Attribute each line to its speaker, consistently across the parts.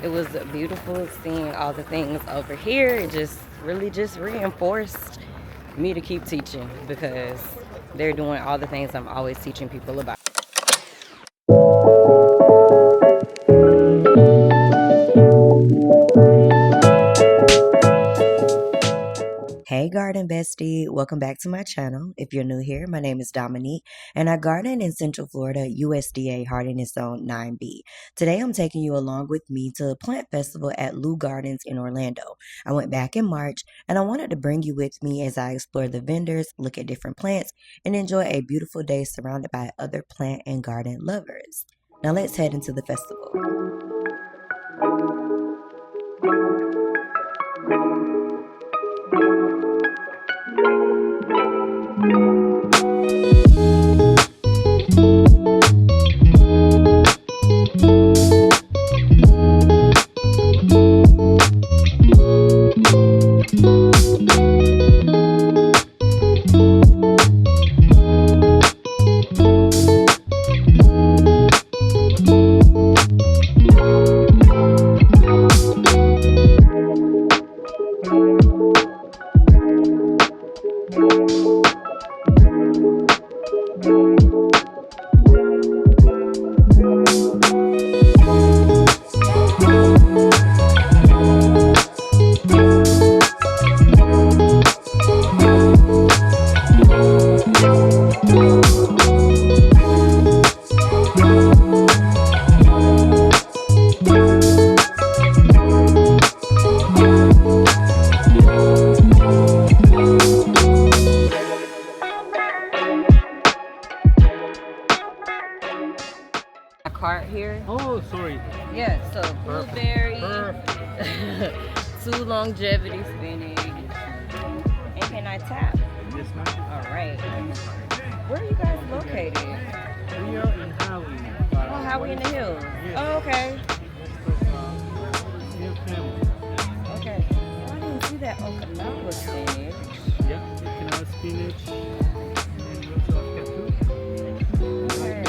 Speaker 1: it was beautiful seeing all the things over here. It just really just reinforced me to keep teaching because they're doing all the things I'm always teaching people about. Hey garden bestie, welcome back to my channel. If you're new here, my name is Dominique and I garden in Central Florida, USDA Hardiness Zone 9B. Today I'm taking you along with me to the plant festival at Leu Gardens in Orlando. I went back in March and I wanted to bring you with me as I explore the vendors, look at different plants, and enjoy a beautiful day surrounded by other plant and garden lovers. Now let's head into the festival. Cart here.
Speaker 2: Oh, sorry.
Speaker 1: Yeah, so blueberry, two longevity spinach, and can I tap?
Speaker 2: Yes, ma'am.
Speaker 1: All right. Where are you guys located?
Speaker 2: We are in Howie.
Speaker 1: Oh, Howie in the Hills.
Speaker 2: Yes.
Speaker 1: Oh, okay.
Speaker 2: Near family.
Speaker 1: Okay. Oh, I didn't see that Okinawa spinach.
Speaker 2: Yeah, Okinawa spinach. And we also have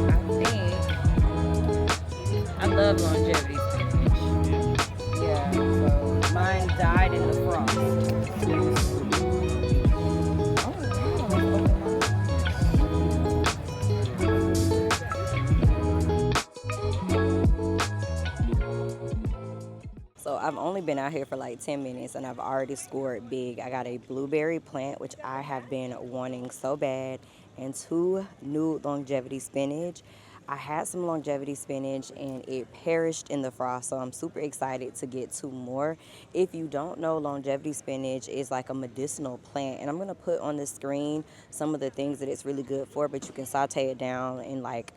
Speaker 2: cactus.
Speaker 1: I love longevity spinach. Yeah, so mine died in the frost. So I've only been out here for like 10 minutes and I've already scored big. I got a blueberry plant, which I have been wanting so bad, and two new longevity spinach. I had some longevity spinach and it perished in the frost, so I'm super excited to get two more. If you don't know, longevity spinach is like a medicinal plant, and I'm gonna put on the screen some of the things that it's really good for, but you can saute it down and like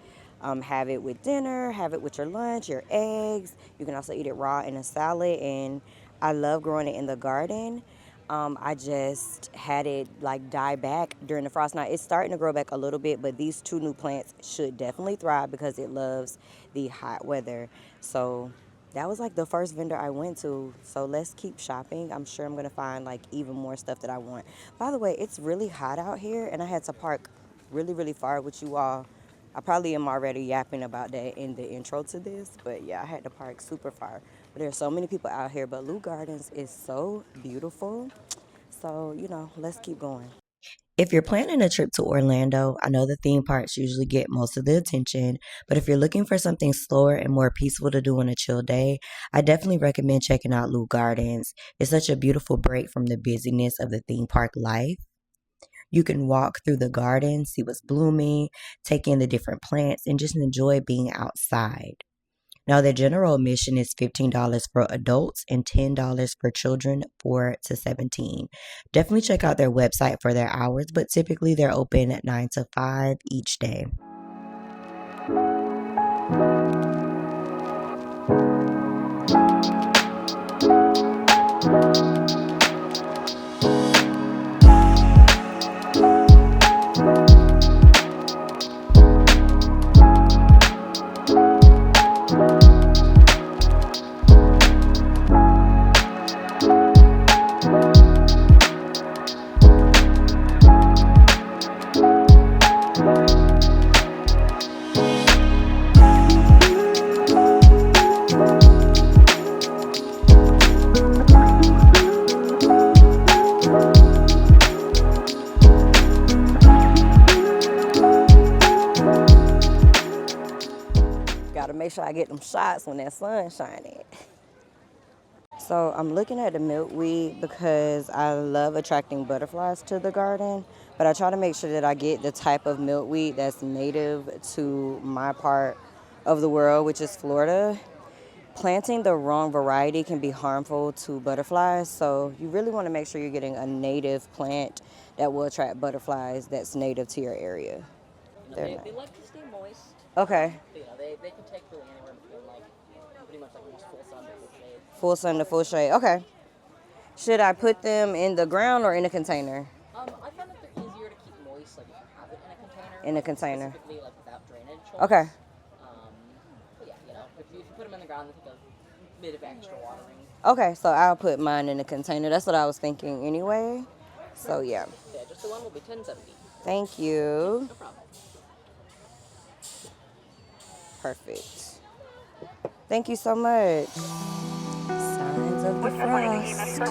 Speaker 1: have it with dinner, have it with your lunch, your eggs. You can also eat it raw in a salad, and I love growing it in the garden. I just had it like die back during the frost. Now it's starting to grow back a little bit, but these two new plants should definitely thrive because it loves the hot weather. So that was like the first vendor I went to. So let's keep shopping. I'm sure I'm gonna find like even more stuff that I want. By the way, it's really hot out here and I had to park really, really far with you all. I probably am already yapping about that in the intro to this, but yeah, I had to park super far. But there's so many people out here, but Leu Gardens is so beautiful. So, let's keep going. If you're planning a trip to Orlando, I know the theme parks usually get most of the attention, but if you're looking for something slower and more peaceful to do on a chill day, I definitely recommend checking out Leu Gardens. It's such a beautiful break from the busyness of the theme park life. You can walk through the garden, see what's blooming, take in the different plants, and just enjoy being outside. Now, the general admission is $15 for adults and $10 for children 4 to 17. Definitely check out their website for their hours, but typically they're open at 9 to 5 each day. Gotta make sure I get them shots when that sun shining. So I'm looking at the milkweed because I love attracting butterflies to the garden, but I try to make sure that I get the type of milkweed that's native to my part of the world, which is Florida. Planting the wrong variety can be harmful to butterflies, so you really want to make sure you're getting a native plant that will attract butterflies that's native to your area.
Speaker 3: They like to stay moist.
Speaker 1: Okay.
Speaker 3: They can take really anywhere between pretty much almost full sun to full shade.
Speaker 1: Full sun to full shade. Okay. Should I put them in the ground or in a container?
Speaker 3: I found that they're easier to keep moist, if you have it in a container.
Speaker 1: In a container.
Speaker 3: Specifically, without drainage.
Speaker 1: Okay.
Speaker 3: But yeah, if you put them in the ground, they take a bit of extra watering.
Speaker 1: Okay, so I'll put mine in a container. That's what I was thinking anyway. So yeah.
Speaker 3: Yeah, just the one will be $10.70.
Speaker 1: Thank you.
Speaker 3: No problem.
Speaker 1: Perfect. Thank you so much. Signs of the frost.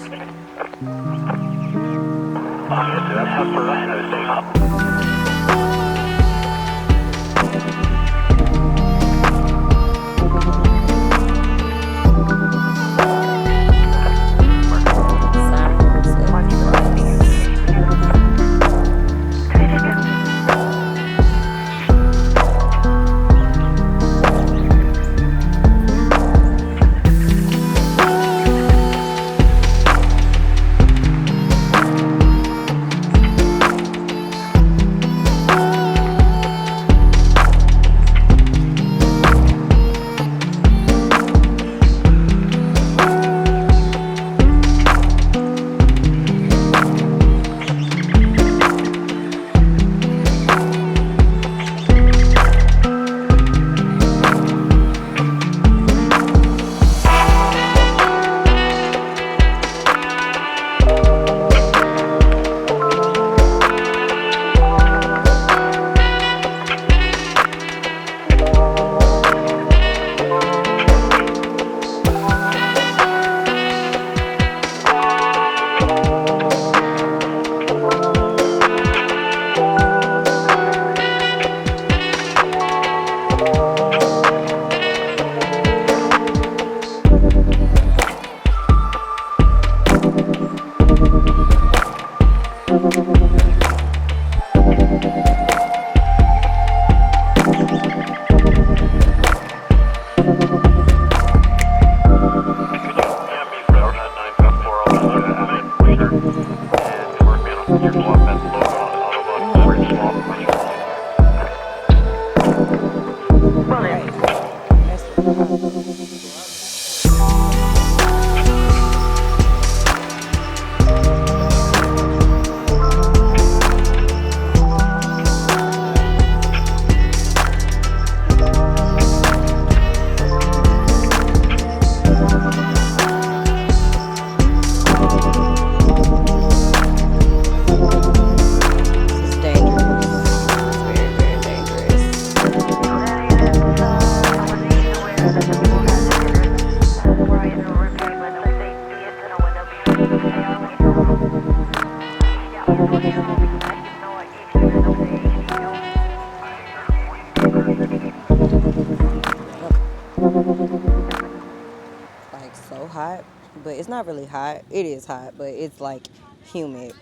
Speaker 1: Like so hot, but it's not really hot. It is hot, but it's like humid.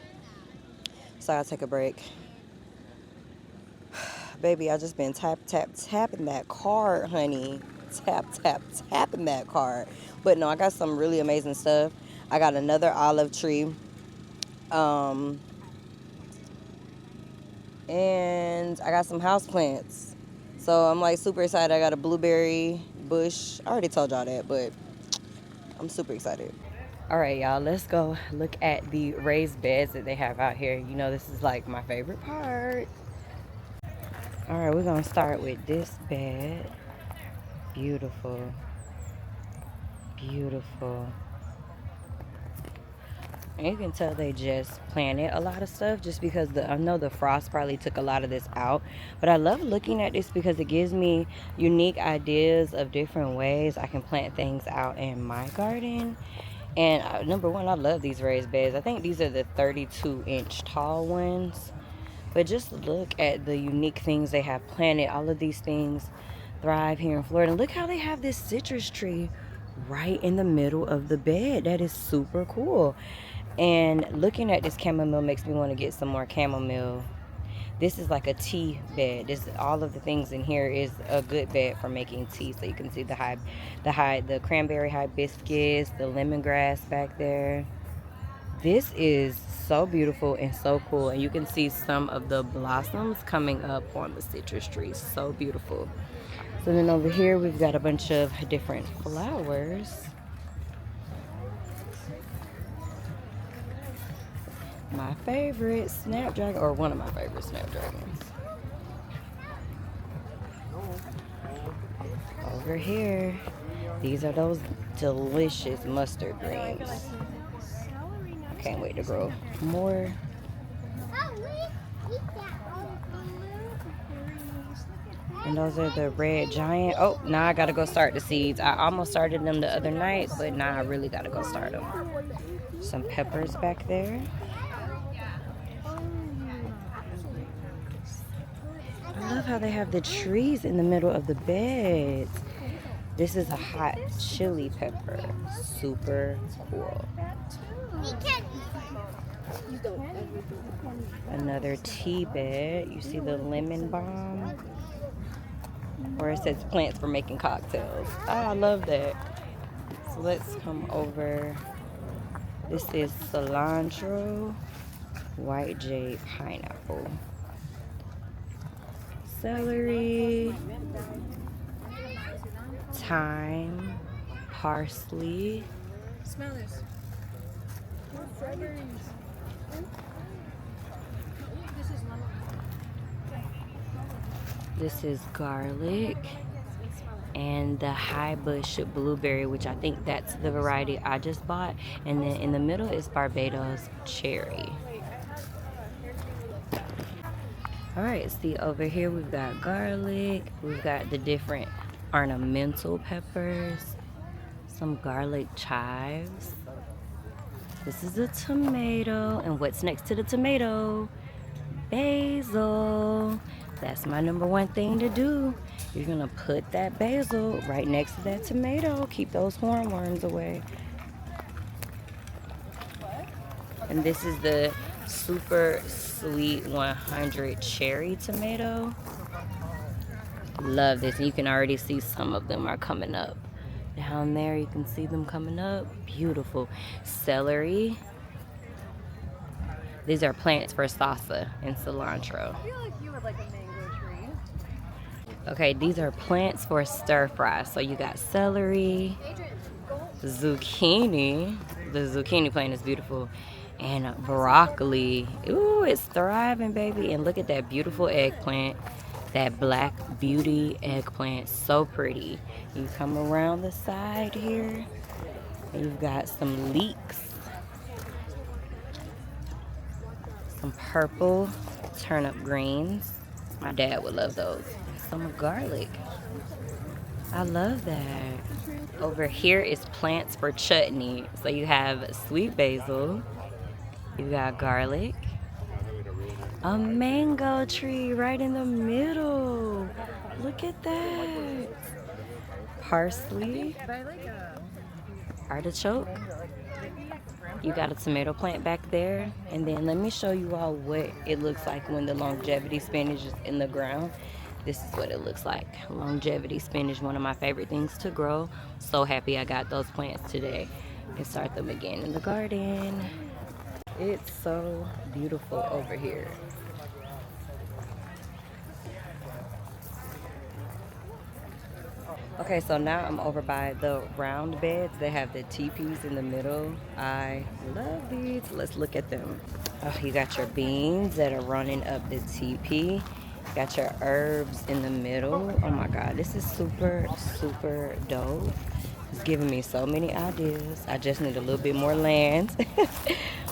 Speaker 1: So I'll take a break. Baby, I just been tapping that card, honey. Tapping that card. But no, I got some really amazing stuff. I got another olive tree. And I got some house plants. So I'm like super excited. I got a blueberry bush. I already told y'all that, but I'm super excited. All right, y'all, let's go look at the raised beds that they have out here. You know, this is like my favorite part. All right, we're gonna start with this bed. Beautiful. Beautiful. And you can tell they just planted a lot of stuff just because I know the frost probably took a lot of this out. But I love looking at this because it gives me unique ideas of different ways I can plant things out in my garden. And number one, I love these raised beds. I think these are the 32-inch tall ones. But just look at the unique things they have planted. All of these things thrive here in Florida. And look how they have this citrus tree right in the middle of the bed. That is super cool. And looking at this chamomile makes me want to get some more chamomile. This is like a tea bed. This, all of the things in here is a good bed for making tea. So you can see the cranberry hibiscus, the lemongrass back there. This is so beautiful and so cool, and you can see some of the blossoms coming up on the citrus tree. So beautiful. So then over here we've got a bunch of different flowers. My favorite snapdragon, or one of my favorite snapdragons. Over here, these are those delicious mustard greens. I can't wait to grow more. And those are the red giant. Oh, now I gotta go start the seeds. I almost started them the other night, but now I really gotta go start them. Some peppers back there. I love how they have the trees in the middle of the beds. This is a hot chili pepper. Super cool. Another tea bed. You see the lemon balm? Or it says plants for making cocktails. Oh, I love that. So let's come over. This is cilantro, white jade pineapple, celery, thyme, parsley.
Speaker 4: Smell this. Strawberries.
Speaker 1: This is garlic and the high bush blueberry, which I think that's the variety I just bought. And then in the middle is Barbados cherry. All right, see over here we've got garlic. We've got the different ornamental peppers, some garlic chives. This is a tomato, and what's next to the tomato? Basil. That's my number one thing to do. You're gonna put that basil right next to that tomato. Keep those hornworms away. And this is the super sweet 100 cherry tomato. Love this. And you can already see some of them are coming up. Down there, you can see them coming up. Beautiful. Celery. These are plants for salsa and cilantro.
Speaker 4: I feel like you would like a mango tree.
Speaker 1: Okay, these are plants for stir fry. So you got celery, zucchini. The zucchini plant is beautiful. And broccoli. Ooh, it's thriving, baby. And look at that beautiful eggplant. That black beauty eggplant. So pretty. You come around the side here. And you've got some leeks. Some purple turnip greens. My dad would love those. Some garlic. I love that. Over here is plants for chutney. So you have sweet basil. You got garlic. A mango tree right in the middle. Look at that. Parsley. Artichoke. You got a tomato plant back there. And then let me show you all what it looks like when the longevity spinach is in the ground. This is what it looks like. Longevity spinach, one of my favorite things to grow. So happy I got those plants today and start them again in the garden. It's so beautiful over here. Okay, so now I'm over by the round beds. They have the teepees in the middle. I love these. Let's look at them. Oh, you got your beans that are running up the teepee. Got your herbs in the middle. Oh my God, this is super, super dope. It's giving me so many ideas. I just need a little bit more land.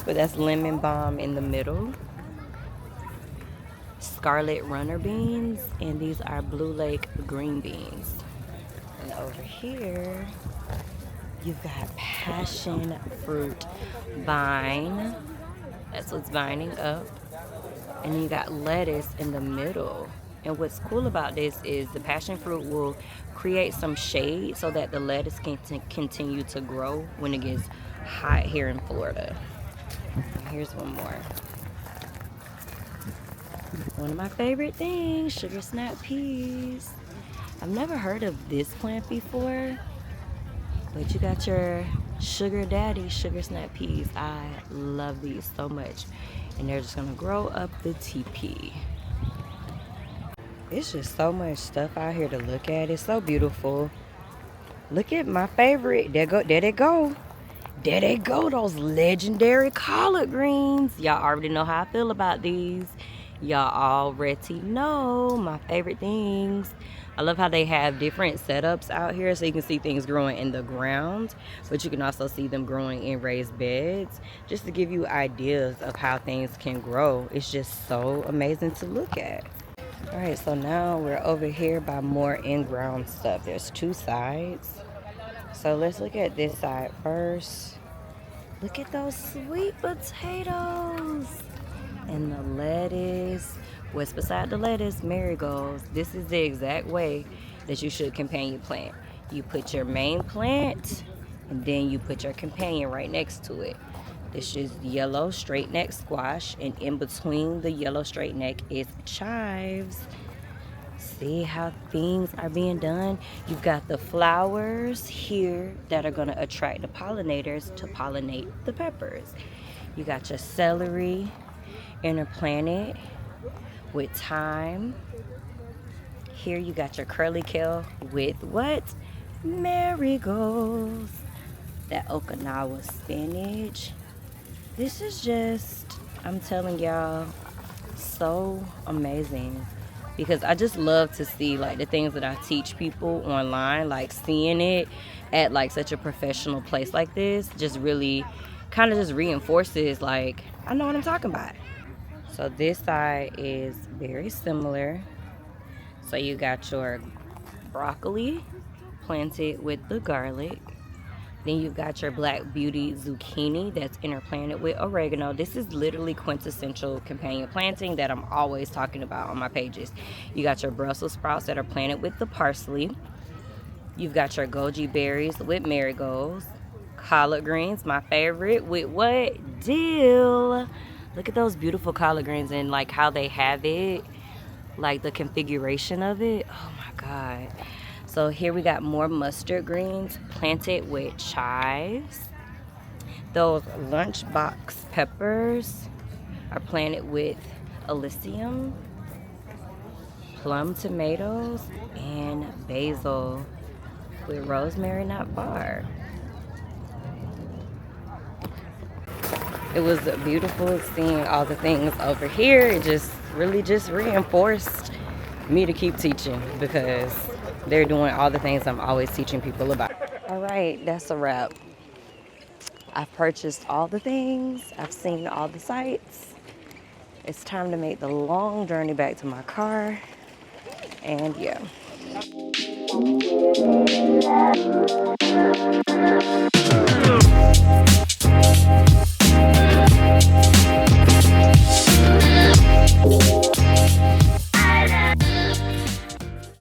Speaker 1: But that's lemon balm in the middle. Scarlet runner beans, and these are Blue Lake green beans. And over here, you've got passion fruit vine. That's what's vining up. And you got lettuce in the middle. And what's cool about this is the passion fruit will create some shade so that the lettuce can continue to grow when it gets hot here in Florida. And here's one more. One of my favorite things, sugar snap peas. I've never heard of this plant before, but you got your sugar daddy sugar snap peas. I love these so much. And they're just gonna grow up the TP. It's just so much stuff out here to look at. It's so beautiful. Look at my favorite. There they go. There they go, those legendary collard greens. Y'all already know how I feel about these. Y'all already know my favorite things. I love how they have different setups out here so you can see things growing in the ground, but you can also see them growing in raised beds just to give you ideas of how things can grow. It's just so amazing to look at. All right, so now we're over here by more in-ground stuff. There's two sides. So let's look at this side first. Look at those sweet potatoes and the lettuce. What's beside the lettuce? Marigolds. This is the exact way that you should companion plant. You put your main plant and then you put your companion right next to it. This is yellow straight neck squash, and in between the yellow straight neck is chives. See how things are being done? You've got the flowers here that are going to attract the pollinators to pollinate the peppers. You got your celery interplanted with thyme. Here you got your curly kale with what? Marigolds. That Okinawa spinach. This is just, I'm telling y'all, so amazing. Because I just love to see like the things that I teach people online, like seeing it at like such a professional place like this just really kind of just reinforces like I know what I'm talking about. So this side is very similar. So you got your broccoli planted with the garlic. Then you've got your Black Beauty zucchini that's interplanted with oregano. This is literally quintessential companion planting that I'm always talking about on my pages. You got your Brussels sprouts that are planted with the parsley. You've got your goji berries with marigolds. Collard greens, my favorite, with what? Dill. Look at those beautiful collard greens and like how they have it, like the configuration of it. Oh my God. So here we got more mustard greens planted with chives. Those lunchbox peppers are planted with alyssum, plum tomatoes, and basil with rosemary not bar. It was beautiful seeing all the things over here. It just really just reinforced me to keep teaching because they're doing all the things I'm always teaching people about. All right, that's a wrap. I've purchased all the things. I've seen all the sights. It's time to make the long journey back to my car. And yeah.